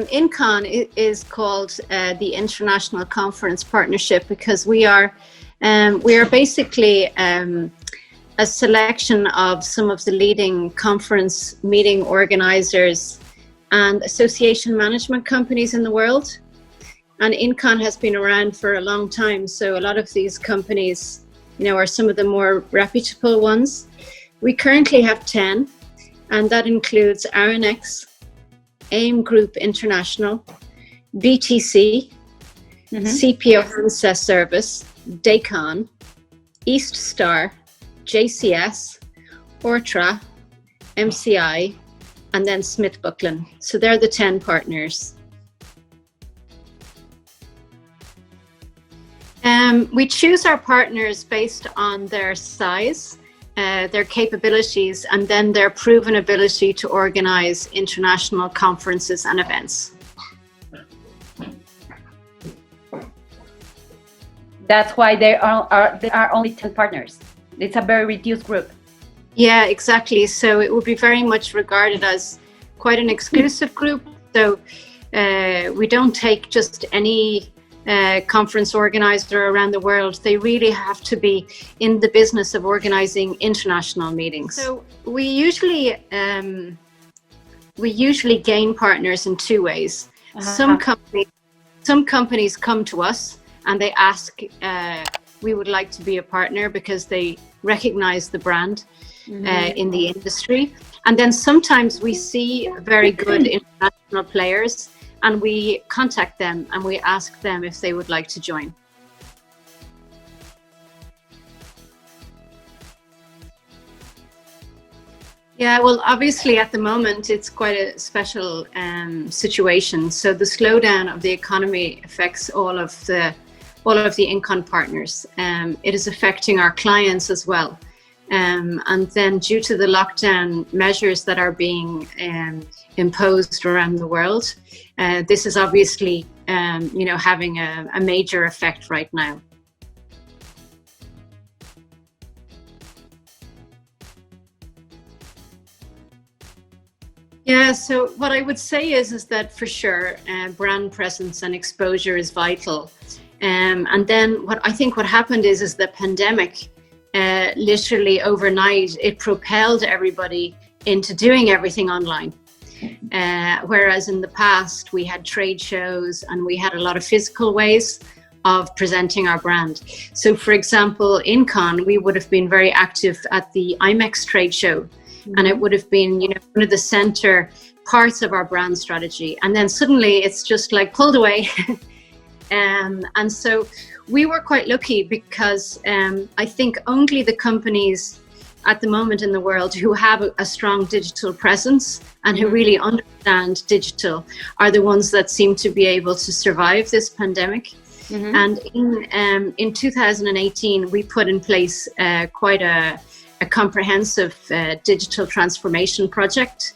INCON is called the International Conference Partnership because we are basically a selection of some of the leading conference meeting organizers and association management companies in the world. And INCON has been around for a long time, so a lot of these companies, are some of the more reputable ones. We currently have 10, and that includes RNX, AIM Group International, BTC, CPO Handset Service, Dacon, East Star, JCS, Ortra, MCI, and then Smith Buckland. So they're the 10 partners. We choose our partners based on their size, their capabilities, and then their proven ability to organize international conferences and events. That's why there are only 10 partners. It's a very reduced group. Yeah, exactly. So it would be very much regarded as quite an exclusive group. So we don't take just any conference organizer around the world. They really have to be in the business of organizing international meetings. So we usually gain partners in two ways. Some companies come to us and they ask, we would like to be a partner because they recognize the brand in the industry. And then sometimes we see very good international players and we contact them and we ask them if they would like to join. Yeah, well, obviously at the moment it's quite a special situation. So the slowdown of the economy affects all of the INCON partners. It is affecting our clients as well. And then due to the lockdown measures that are being imposed around the world, this is obviously having a major effect right now. Yeah, so what I would say is that for sure, brand presence and exposure is vital. And then what happened is the pandemic, literally overnight, it propelled everybody into doing everything online. Whereas in the past, we had trade shows and we had a lot of physical ways of presenting our brand. So for example, INCON, we would have been very active at the IMEX trade show. And it would have been, one of the center parts of our brand strategy. And then suddenly it's just like pulled away. And so we were quite lucky because I think only the companies at the moment in the world who have a strong digital presence and who really understand digital are the ones that seem to be able to survive this pandemic. And in 2018, we put in place quite a comprehensive digital transformation project.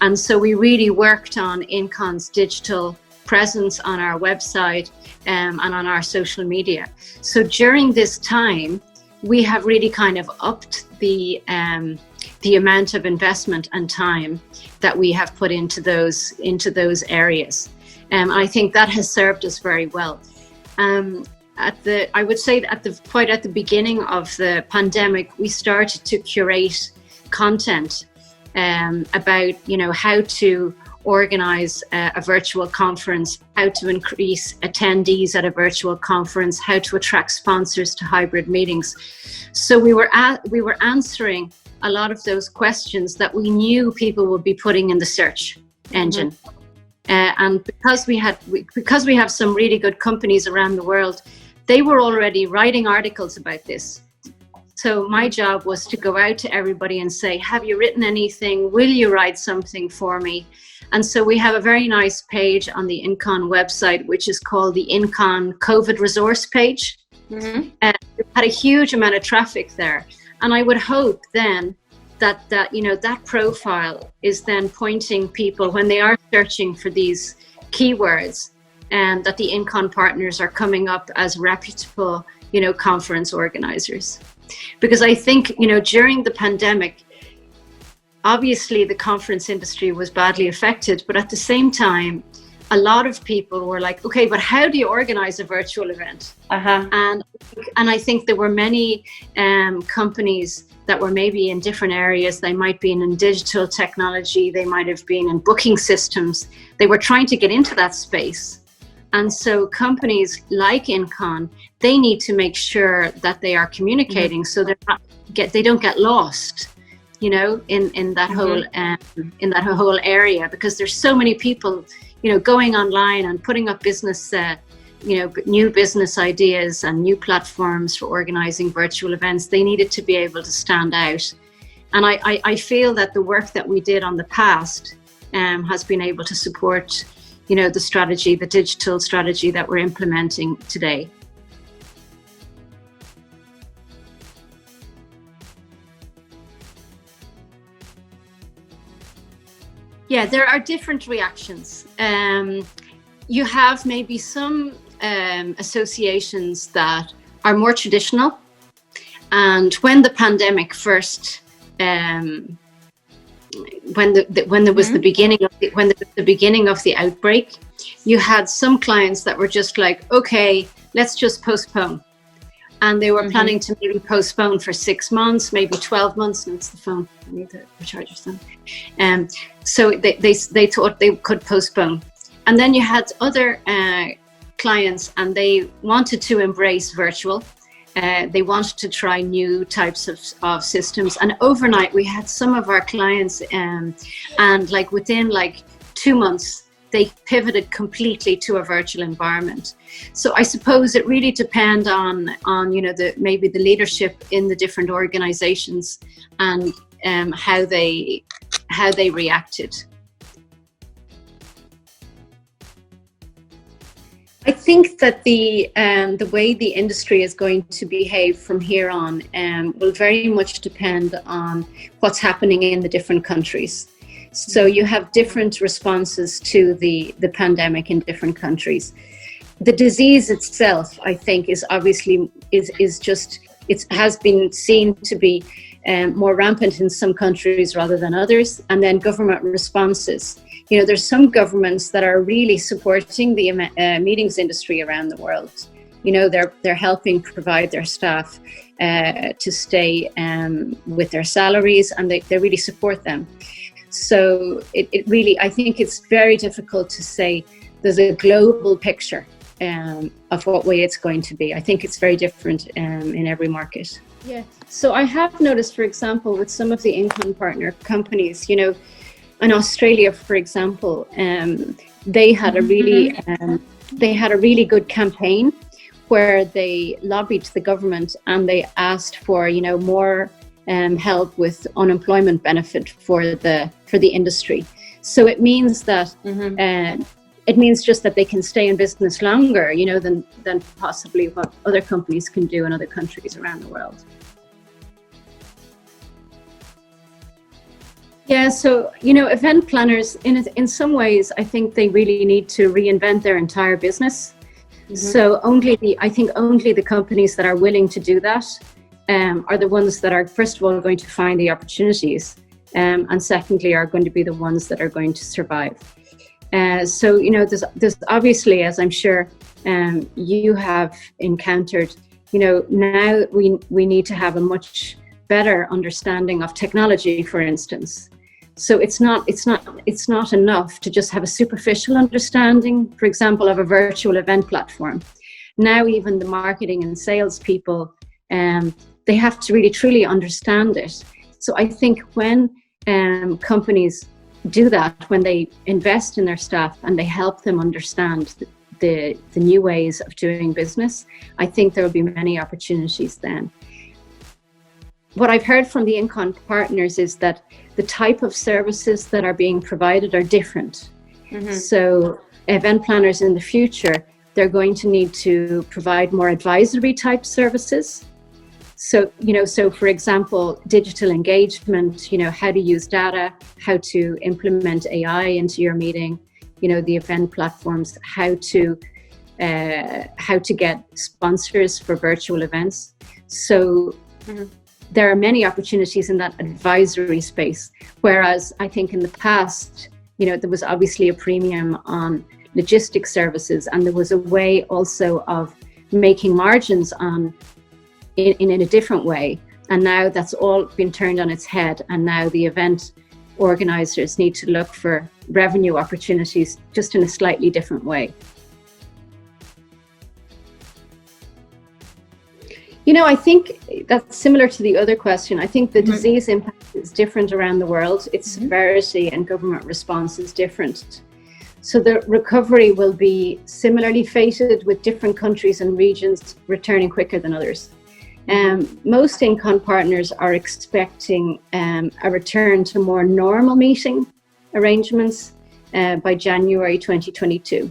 And so we really worked on INCON's digital presence on our website and on our social media. So during this time, we have really kind of upped the amount of investment and time that we have put into those areas. I think that has served us very well. I would say at the beginning of the pandemic, we started to curate content about, how to organize a virtual conference, how to increase attendees at a virtual conference, how to attract sponsors to hybrid meetings. So we were answering a lot of those questions that we knew people would be putting in the search engine. And because we have some really good companies around the world, they were already writing articles about this. So my job was to go out to everybody and say, have you written anything? Will you write something for me? And so we have a very nice page on the INCON website, which is called the INCON COVID resource page. We've had a huge amount of traffic there. And I would hope then that profile is then pointing people when they are searching for these keywords, and that the INCON partners are coming up as reputable, conference organizers. Because I think, during the pandemic, obviously the conference industry was badly affected, but at the same time, a lot of people were like, okay, but how do you organize a virtual event? And I think there were many companies that were maybe in different areas. They might be in digital technology, they might have been in booking systems. They were trying to get into that space. And so companies like Incon, they need to make sure that they are communicating so they don't get lost, you know, in that whole area, because there's so many people, you know, going online and putting up business, new business ideas and new platforms for organizing virtual events. They needed to be able to stand out. And I feel that the work that we did on the past has been able to support, you know, the digital strategy that we're implementing today. Yeah, there are different reactions. You have maybe some associations that are more traditional. And when the pandemic first, when there was the beginning of the outbreak, you had some clients that were just like, okay, let's just postpone. And they were planning to maybe postpone for 6 months, maybe 12 months. And it's the phone. I need the recharger's done. So they thought they could postpone. And then you had other clients, and they wanted to embrace virtual. They wanted to try new types of systems. And overnight, we had some of our clients, and like within like 2 months, they pivoted completely to a virtual environment. So I suppose it really depends on you know, maybe the leadership in the different organizations and how they reacted. I think that the way the industry is going to behave from here on will very much depend on what's happening in the different countries. So you have different responses to the pandemic in different countries. The disease itself, I think, is obviously it has been seen to be more rampant in some countries rather than others. And then government responses. You know, there's some governments that are really supporting the meetings industry around the world. You know, they're helping provide their staff to stay with their salaries, and they really support them. So it really, I think it's very difficult to say there's a global picture of what way it's going to be. I think it's very different in every market. Yeah. So I have noticed, for example, with some of the Incon partner companies, you know, in Australia, for example, they had a really good campaign where they lobbied the government and they asked for, you know, more help with unemployment benefit for the industry. So it means that it means just that they can stay in business longer, you know, than possibly what other companies can do in other countries around the world. Yeah, so, you know, event planners, in some ways, I think they really need to reinvent their entire business. So I think only the companies that are willing to do that are the ones that are, first of all, going to find the opportunities, and secondly, are going to be the ones that are going to survive. So, you know, there's obviously, as I'm sure you have encountered, you know, now we need to have a much better understanding of technology, for instance. So it's not enough to just have a superficial understanding, for example, of a virtual event platform. Now, even the marketing and sales people, they have to really truly understand it. So I think when companies do that, when they invest in their staff and they help them understand the new ways of doing business, I think there will be many opportunities then. What I've heard from the Incon partners is that the type of services that are being provided are different. So event planners in the future, they're going to need to provide more advisory type services. So, you know, so for example, digital engagement, you know, how to use data, how to implement AI into your meeting, you know, the event platforms, how to get sponsors for virtual events. So there are many opportunities in that advisory space. Whereas I think in the past, you know, there was obviously a premium on logistics services, and there was a way also of making margins on in a different way. And now that's all been turned on its head, and now the event organizers need to look for revenue opportunities just in a slightly different way. You know, I think that's similar to the other question. I think the disease impact is different around the world. Its severity and government response is different. So the recovery will be similarly fated, with different countries and regions returning quicker than others. Most INCON partners are expecting a return to more normal meeting arrangements by January 2022.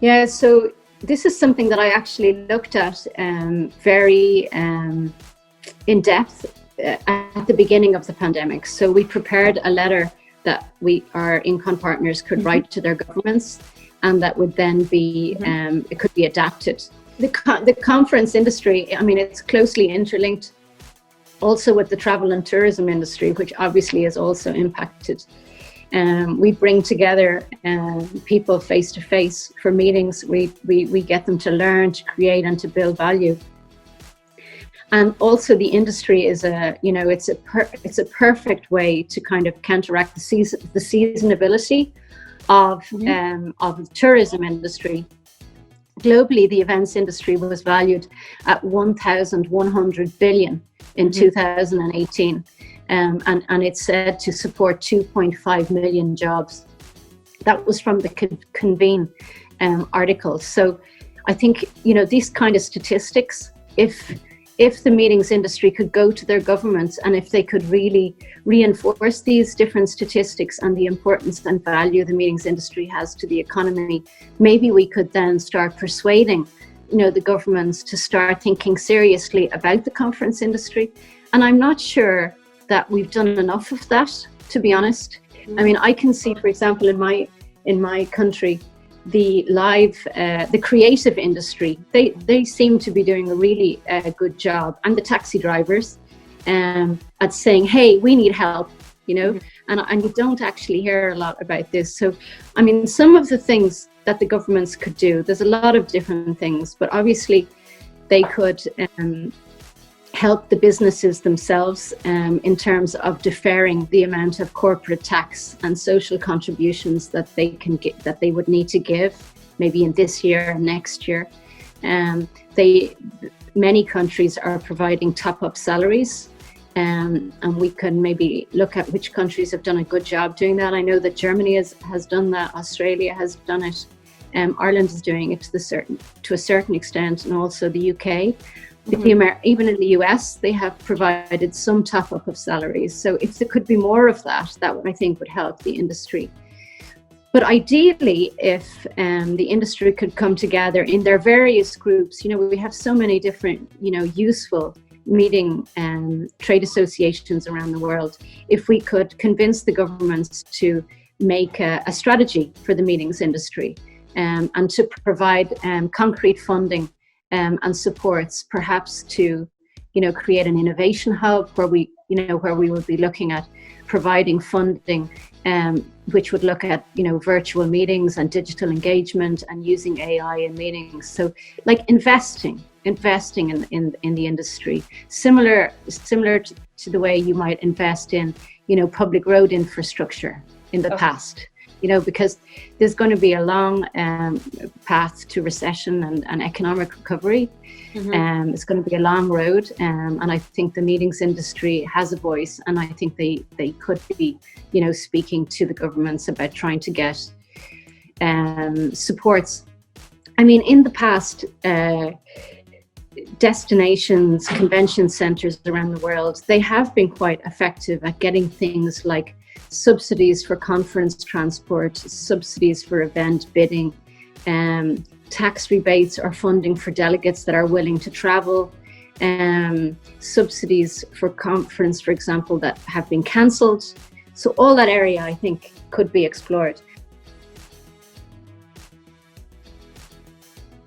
Yeah, so this is something that I actually looked at very in depth at the beginning of the pandemic. So we prepared a letter that our INCON partners could write to their governments, and that would then be, it could be adapted. The conference industry, I mean, it's closely interlinked also with the travel and tourism industry, which obviously is also impacted. We bring together people face to face for meetings. We get them to learn, to create, and to build value. And also the industry is it's a perfect way to kind of counteract the seasonability of the tourism industry. Globally, the events industry was valued at 1,100 billion in 2018. And it's said to support 2.5 million jobs. That was from the Convene article. So I think, you know, these kind of statistics, if the meetings industry could go to their governments, and if they could really reinforce these different statistics and the importance and value the meetings industry has to the economy, maybe we could then start persuading, you know, the governments to start thinking seriously about the conference industry. And I'm not sure that we've done enough of that, to be honest. I mean, I can see, for example, in my country, the creative industry, they seem to be doing a really good job, and the taxi drivers at saying, hey, we need help, you know, and you don't actually hear a lot about this. So, I mean, some of the things that the governments could do, there's a lot of different things, but obviously they could help the businesses themselves in terms of deferring the amount of corporate tax and social contributions that they can get, that they would need to give, maybe in this year or next year. Many countries are providing top-up salaries, and we can maybe look at which countries have done a good job doing that. I know that Germany has done that, Australia has done it, Ireland is doing it to a certain extent, and also the UK. Even in the US, they have provided some top-up of salaries. So if there could be more of that, I think would help the industry. But ideally, if the industry could come together in their various groups, you know, we have so many different, you know, useful meeting trade associations around the world. If we could convince the governments to make a strategy for the meetings industry and to provide concrete funding and supports, perhaps to, you know, create an innovation hub where we would be looking at providing funding, which would look at, you know, virtual meetings and digital engagement and using AI in meetings. So, like investing in the industry, similar to the way you might invest in, you know, public road infrastructure in the past. You know, because there's going to be a long path to recession and economic recovery. It's going to be a long road, and I think the meetings industry has a voice, and I think they could be, you know, speaking to the governments about trying to get supports. I mean, in the past, destinations, convention centres around the world, they have been quite effective at getting things like subsidies for conference transport, subsidies for event bidding, tax rebates or funding for delegates that are willing to travel, subsidies for conference, for example, that have been cancelled. So all that area, I think, could be explored.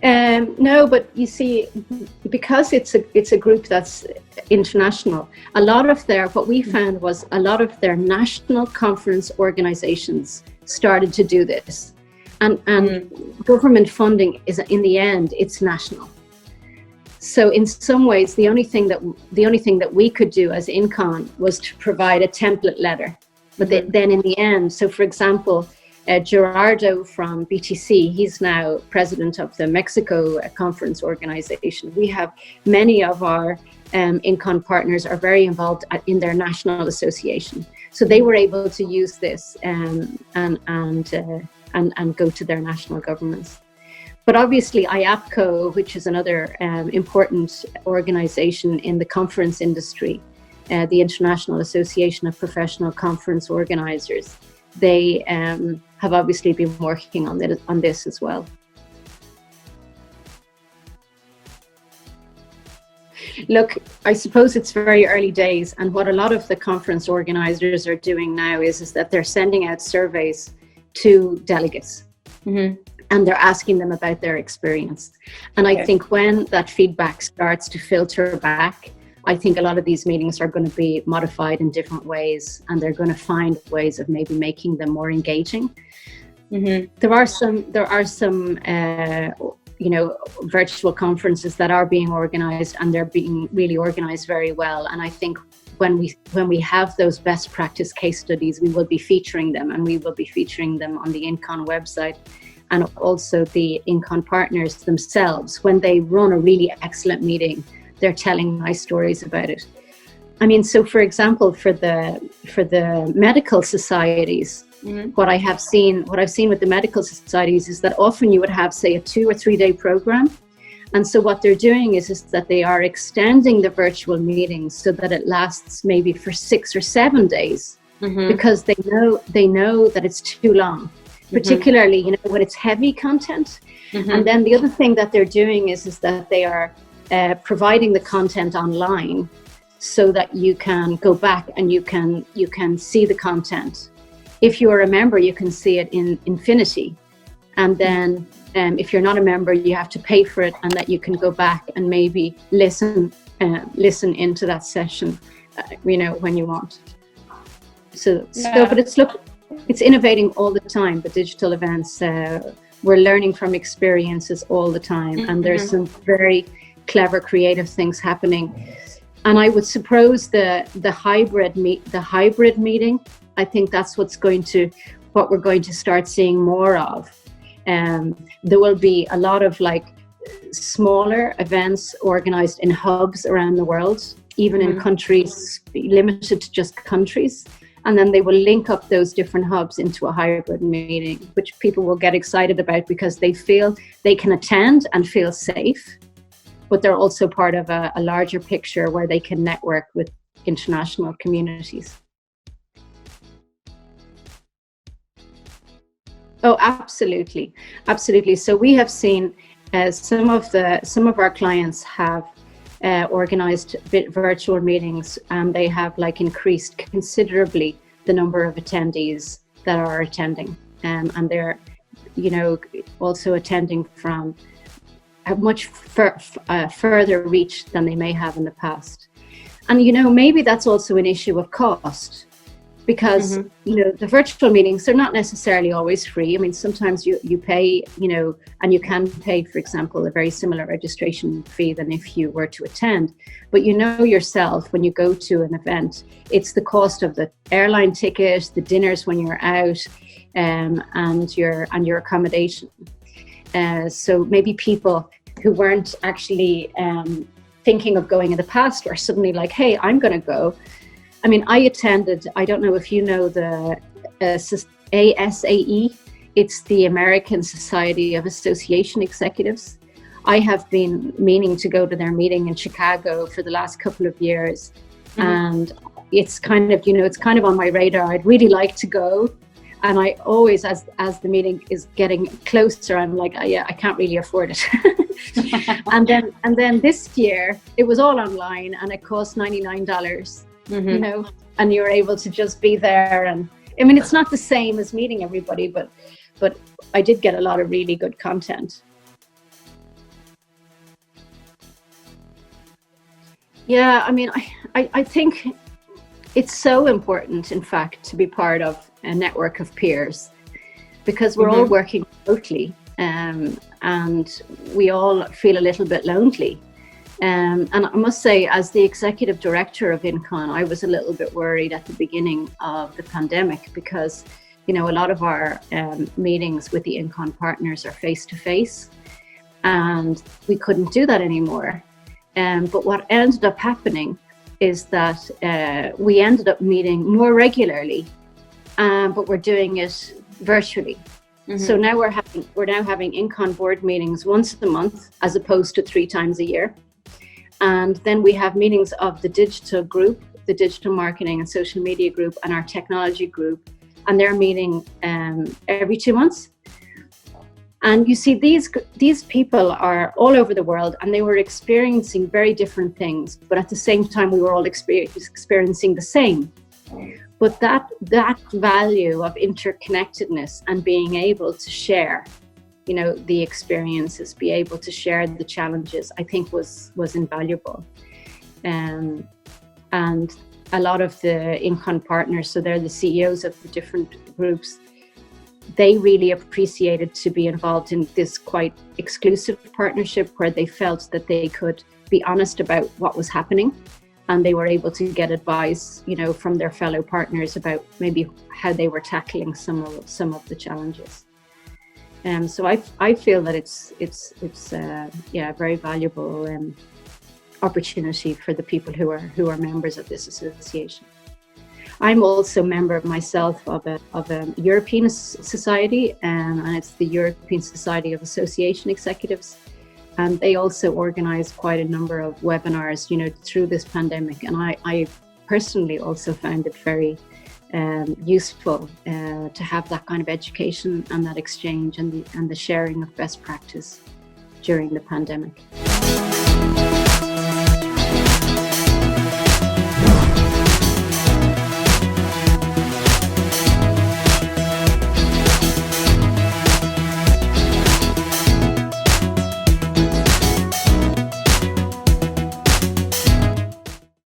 No, but you see, because it's a group that's international, a lot of what we found was a lot of their national conference organizations started to do this. And government funding is, in the end, it's national. So in some ways, the only thing that we could do as INCON was to provide a template letter. But then in the end, so for example, Gerardo from BTC, he's now president of the Mexico conference organization. We have many of our INCON partners are very involved in their national association. So they were able to use this and go to their national governments. But obviously IAPCO, which is another important organization in the conference industry, the International Association of Professional Conference Organizers, they have obviously been working on this as well. Look, I suppose it's very early days, and what a lot of the conference organizers are doing now is that they're sending out surveys to delegates. And they're asking them about their experience. And I think when that feedback starts to filter back, I think a lot of these meetings are going to be modified in different ways, and they're going to find ways of maybe making them more engaging. There are some virtual conferences that are being organized, and they're being really organized very well. And I think when we have those best practice case studies, we will be featuring them, and we will be featuring them on the INCON website. And also the INCON partners themselves, when they run a really excellent meeting, they're telling nice stories about it. I mean, so for example, for the medical societies, what I've seen with the medical societies is that often you would have, say, a 2 or 3 day program. And so what they're doing is that they are extending the virtual meetings so that it lasts maybe for 6 or 7 days, because they know that it's too long. Particularly, when it's heavy content. And then the other thing that they're doing is that they are providing the content online so that you can go back and you can see the content. If you are a member, you can see it in infinity. And then if you're not a member, you have to pay for it, and that you can go back and maybe listen into that session, when you want. But it's innovating all the time, the digital events. We're learning from experiences all the time, and there's some very clever, creative things happening. And I would suppose the hybrid meeting, I think that's what we're going to start seeing more of. There will be a lot of smaller events organized in hubs around the world, even in countries limited to just countries. And then they will link up those different hubs into a hybrid meeting, which people will get excited about because they feel they can attend and feel safe, but they're also part of a larger picture where they can network with international communities. Oh, absolutely. Absolutely. So we have seen some of our clients have organized virtual meetings, and they have increased considerably the number of attendees that are attending, and they're also attending from a much further reach than they may have in the past. And maybe that's also an issue of cost, because the virtual meetings, they're not necessarily always free. I mean, sometimes you pay, and you can pay, for example, a very similar registration fee than if you were to attend. But yourself, when you go to an event, it's the cost of the airline ticket, the dinners when you're out, and your accommodation. So maybe people who weren't actually thinking of going in the past are suddenly like, hey, I'm going to go. I mean, I attended, I don't know if you know the ASAE, it's the American Society of Association Executives. I have been meaning to go to their meeting in Chicago for the last couple of years. And it's kind of, it's kind of on my radar. I'd really like to go. And I always, as the meeting is getting closer, I'm like, oh, yeah, I can't really afford it. and then this year, it was all online, and it cost $99. And you're able to just be there. And I mean, it's not the same as meeting everybody, but I did get a lot of really good content. Yeah, I mean, I think it's so important, in fact, to be part of a network of peers, because we're all working remotely, and we all feel a little bit lonely. And I must say, as the executive director of INCON, I was a little bit worried at the beginning of the pandemic because, you know, a lot of our meetings with the INCON partners are face to face, and we couldn't do that anymore. But what ended up happening is that we ended up meeting more regularly, but we're doing it virtually. So now we're now having INCON board meetings once a month as opposed to 3 times a year. And then we have meetings of the digital group, the digital marketing and social media group, and our technology group, and they're meeting every 2 months. And you see, these people are all over the world, and they were experiencing very different things, but at the same time we were all experiencing the same. But that value of interconnectedness and being able to share, you know, the experiences, be able to share the challenges, I think was invaluable. And a lot of the INCON partners, so they're the CEOs of the different groups, they really appreciated to be involved in this quite exclusive partnership where they felt that they could be honest about what was happening, and they were able to get advice, you know, from their fellow partners about maybe how they were tackling some of the challenges. So I feel that it's a very valuable opportunity for the people who are members of this association. I'm also a member myself of a European society, and it's the European Society of Association Executives, and they also organize quite a number of webinars, you know, through this pandemic. And I personally also found it very useful to have that kind of education and that exchange and the sharing of best practice during the pandemic.